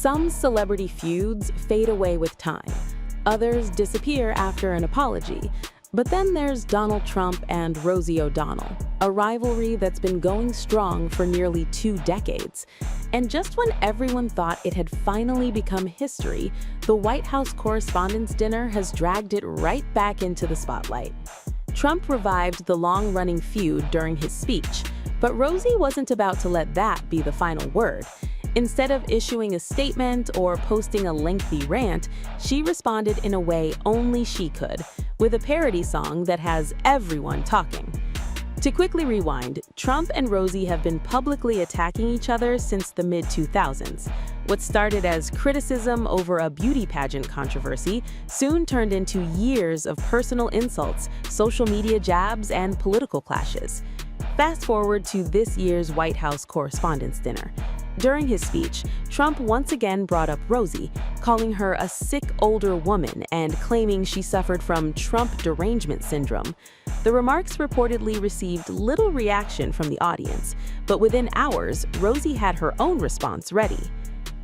Some celebrity feuds fade away with time. Others disappear after an apology. But then there's Donald Trump and Rosie O'Donnell, a rivalry that's been going strong for nearly 2 decades. And just when everyone thought it had finally become history, the White House Correspondents' Dinner has dragged it right back into the spotlight. Trump revived the long-running feud during his speech, but Rosie wasn't about to let that be the final word. Instead of issuing a statement or posting a lengthy rant, she responded in a way only she could, with a parody song that has everyone talking. To quickly rewind, Trump and Rosie have been publicly attacking each other since the mid-2000s. What started as criticism over a beauty pageant controversy soon turned into years of personal insults, social media jabs, and political clashes. Fast forward to this year's White House Correspondents' Dinner. During his speech, Trump once again brought up Rosie, calling her a sick older woman and claiming she suffered from Trump derangement syndrome. The remarks reportedly received little reaction from the audience, but within hours, Rosie had her own response ready.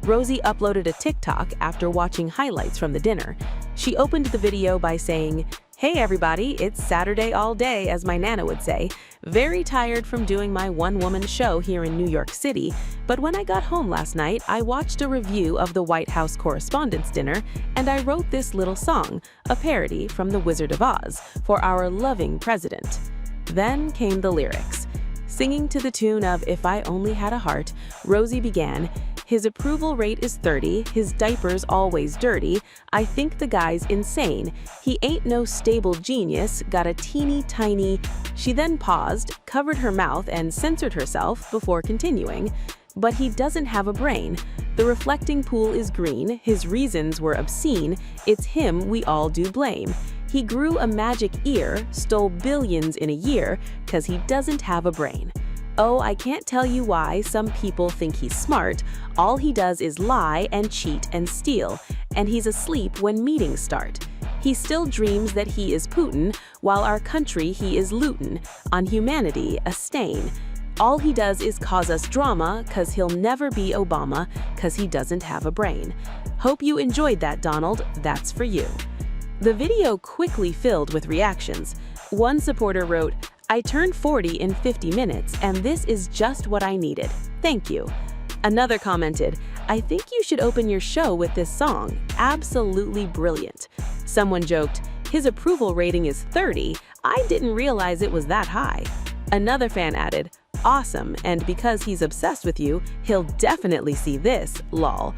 Rosie uploaded a TikTok after watching highlights from the dinner. She opened the video by saying, "Hey everybody, it's Saturday all day, as my Nana would say. Very tired from doing my one-woman show here in New York City, but when I got home last night, I watched a review of the White House Correspondents' Dinner, and I wrote this little song, a parody from The Wizard of Oz, for our loving president." Then came the lyrics. Singing to the tune of "If I Only Had a Heart," Rosie began, "His approval rate is 30, his diaper's always dirty, I think the guy's insane, he ain't no stable genius, got a teeny tiny..." She then paused, covered her mouth, and censored herself before continuing, "But he doesn't have a brain. The reflecting pool is green, his reasons were obscene, it's him we all do blame. He grew a magic ear, stole billions in a year, 'cause he doesn't have a brain. Oh, I can't tell you why some people think he's smart. All he does is lie and cheat and steal, and he's asleep when meetings start. He still dreams that he is Putin, while our country he is lootin', on humanity a stain. All he does is cause us drama, 'cause he'll never be Obama, 'cause he doesn't have a brain. Hope you enjoyed that, Donald, that's for you." The video quickly filled with reactions. One supporter wrote, "I turned 40 in 50 minutes, and this is just what I needed. Thank you." Another commented, "I think you should open your show with this song. Absolutely brilliant." Someone joked, "His approval rating is 30. I didn't realize it was that high." Another fan added, "Awesome, and because he's obsessed with you, he'll definitely see this, lol."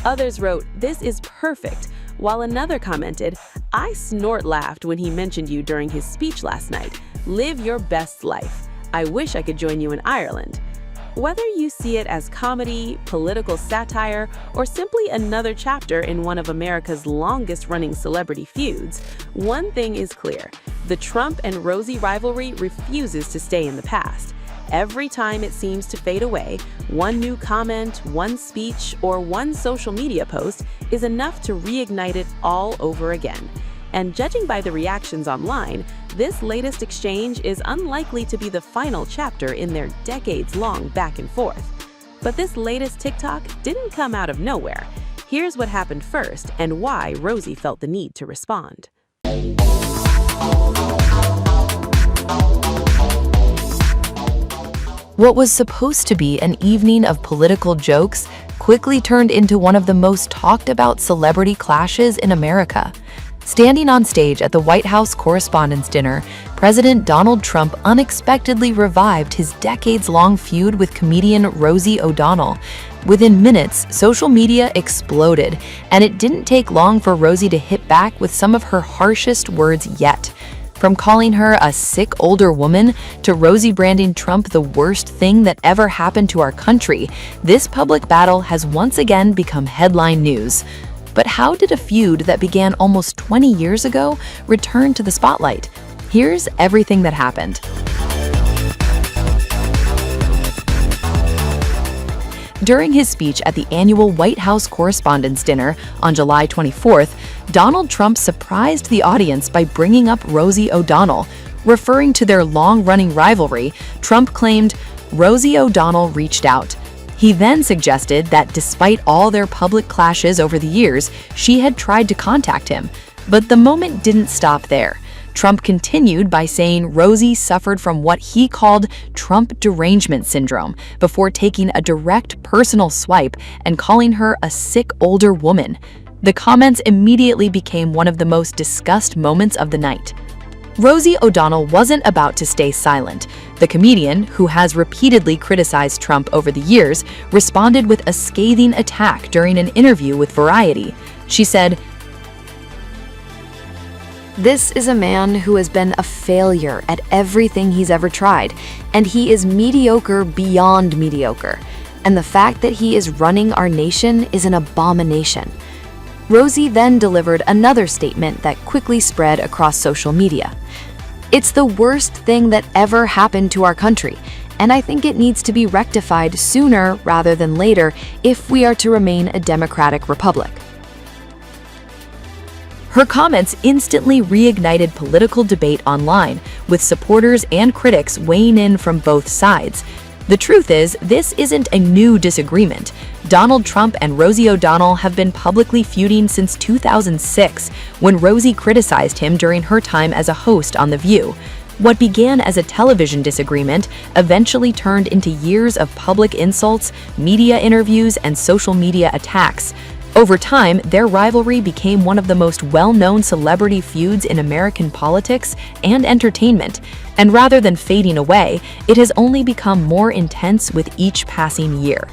Others wrote, "This is perfect," while another commented, "I snort laughed when he mentioned you during his speech last night. Live your best life. I wish I could join you in Ireland." Whether you see it as comedy, political satire, or simply another chapter in one of America's longest-running celebrity feuds, one thing is clear: the Trump and Rosie rivalry refuses to stay in the past. Every time it seems to fade away, one new comment, one speech, or one social media post is enough to reignite it all over again. And judging by the reactions online, this latest exchange is unlikely to be the final chapter in their decades-long back and forth. But this latest TikTok didn't come out of nowhere. Here's what happened first and why Rosie felt the need to respond. What was supposed to be an evening of political jokes quickly turned into one of the most talked about celebrity clashes in America. Standing on stage at the White House Correspondents' Dinner, President Donald Trump unexpectedly revived his decades-long feud with comedian Rosie O'Donnell. Within minutes, social media exploded, and it didn't take long for Rosie to hit back with some of her harshest words yet. From calling her a sick older woman to Rosie branding Trump the worst thing that ever happened to our country, this public battle has once again become headline news. But how did a feud that began almost 20 years ago return to the spotlight? Here's everything that happened. During his speech at the annual White House Correspondents' Dinner on July 24th, Donald Trump surprised the audience by bringing up Rosie O'Donnell. Referring to their long-running rivalry, Trump claimed, "Rosie O'Donnell reached out. He then suggested that despite all their public clashes over the years, she had tried to contact him. But the moment didn't stop there. Trump continued by saying Rosie suffered from what he called Trump derangement syndrome before taking a direct personal swipe and calling her a sick older woman. The comments immediately became one of the most discussed moments of the night. Rosie O'Donnell wasn't about to stay silent. The comedian, who has repeatedly criticized Trump over the years, responded with a scathing attack during an interview with Variety. She said, "This is a man who has been a failure at everything he's ever tried, and he is mediocre beyond mediocre. And the fact that he is running our nation is an abomination." Rosie then delivered another statement that quickly spread across social media. "It's the worst thing that ever happened to our country, and I think it needs to be rectified sooner rather than later if we are to remain a democratic republic." Her comments instantly reignited political debate online, with supporters and critics weighing in from both sides. The truth is, this isn't a new disagreement. Donald Trump and Rosie O'Donnell have been publicly feuding since 2006, when Rosie criticized him during her time as a host on The View. What began as a television disagreement eventually turned into years of public insults, media interviews, and social media attacks. Over time, their rivalry became one of the most well-known celebrity feuds in American politics and entertainment, and rather than fading away, it has only become more intense with each passing year.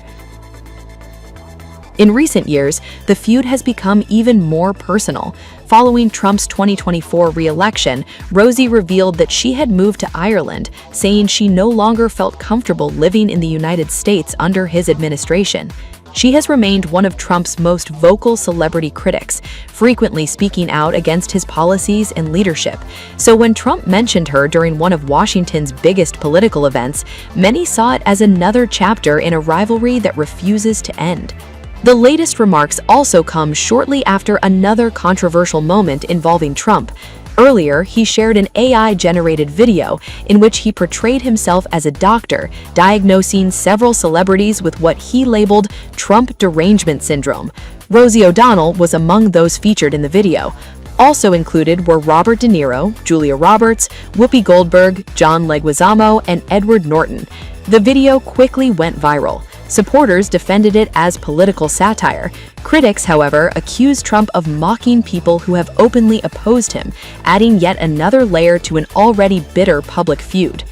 In recent years, the feud has become even more personal. Following Trump's 2024 re-election, Rosie revealed that she had moved to Ireland, saying she no longer felt comfortable living in the United States under his administration. She has remained one of Trump's most vocal celebrity critics, frequently speaking out against his policies and leadership. So when Trump mentioned her during one of Washington's biggest political events, many saw it as another chapter in a rivalry that refuses to end. The latest remarks also come shortly after another controversial moment involving Trump. Earlier, he shared an AI-generated video in which he portrayed himself as a doctor, diagnosing several celebrities with what he labeled Trump derangement syndrome. Rosie O'Donnell was among those featured in the video. Also included were Robert De Niro, Julia Roberts, Whoopi Goldberg, John Leguizamo, and Edward Norton. The video quickly went viral. Supporters defended it as political satire. Critics, however, accused Trump of mocking people who have openly opposed him, adding yet another layer to an already bitter public feud.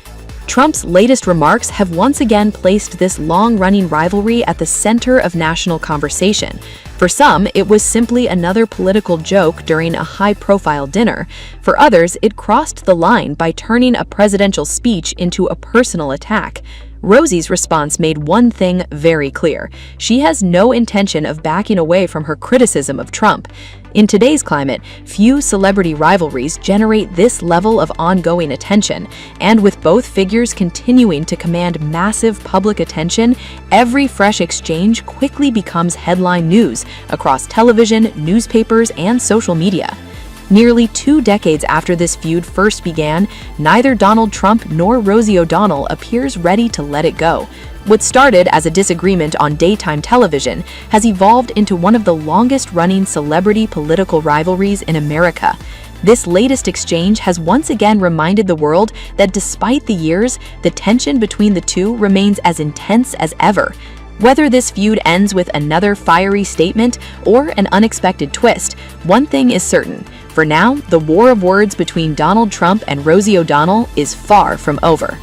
Trump's latest remarks have once again placed this long-running rivalry at the center of national conversation. For some, it was simply another political joke during a high-profile dinner. For others, it crossed the line by turning a presidential speech into a personal attack. Rosie's response made one thing very clear. She has no intention of backing away from her criticism of Trump. In today's climate, few celebrity rivalries generate this level of ongoing attention, and with both figures continuing to command massive public attention, every fresh exchange quickly becomes headline news across television, newspapers, and social media. Nearly 2 decades after this feud first began, neither Donald Trump nor Rosie O'Donnell appears ready to let it go. What started as a disagreement on daytime television has evolved into one of the longest-running celebrity political rivalries in America. This latest exchange has once again reminded the world that despite the years, the tension between the two remains as intense as ever. Whether this feud ends with another fiery statement or an unexpected twist, one thing is certain. For now, the war of words between Donald Trump and Rosie O'Donnell is far from over.